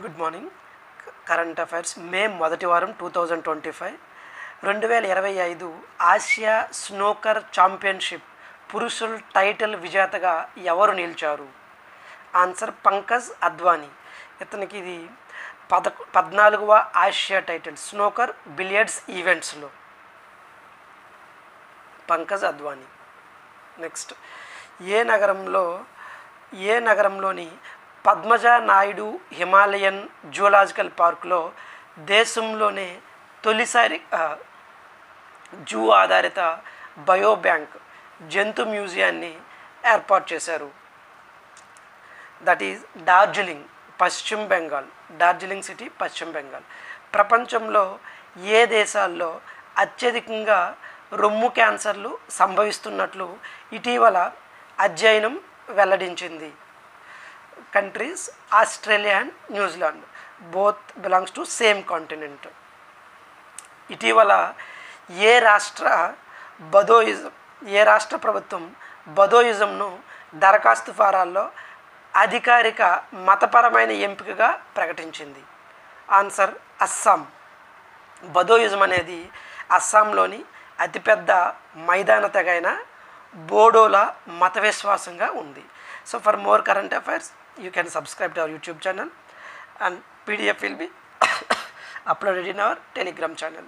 Good morning. Current affairs May మొదటి వారం 2025 2025 Asia snooker championship పురుషుల టైటిల్ విజేతగా ఎవరు నిలిచారు? ఆన్సర్ పంకజ్ అద్వానీ. ఇతనికి ఇది 14వ ఆసియా టైటిల్ స్నూకర్ బిలియర్డ్స్ ఈవెంట్స్లో. పంకజ్ అద్వానీ. నెక్స్ట్, ఏ నగరంలోని పద్మజ నాయుడు హిమాలయన్ జూలాజికల్ పార్కులో దేశంలోనే తొలిసారి జూ ఆధారిత బయోబ్యాంక్ జంతు మ్యూజియాన్ని ఏర్పాటు చేశారు? దట్ ఈజ్ డార్జిలింగ్, పశ్చిమ బెంగాల్. డార్జిలింగ్ సిటీ, పశ్చిమ బెంగాల్. ప్రపంచంలో ఏ దేశాల్లో అత్యధికంగా రొమ్ము క్యాన్సర్లు సంభవిస్తున్నట్లు ఇటీవల అధ్యయనం వెల్లడించింది? Countries Australia and New Zealand. Both belongs to same continent. ఇటీవల ఏ రాష్ట్ర ప్రభుత్వం బదోయిజంను దరఖాస్తు ఫారాల్లో అధికారిక మతపరమైన ఎంపికగా ప్రకటించింది? ఆన్సర్ అస్సాం. బదోయిజం అనేది అస్సాంలోని అతిపెద్ద మైదాన తెగైన బోడోల మత విశ్వాసంగా ఉంది. So for more current affairs you can subscribe to our YouTube channel and PDF will be uploaded in our Telegram channel.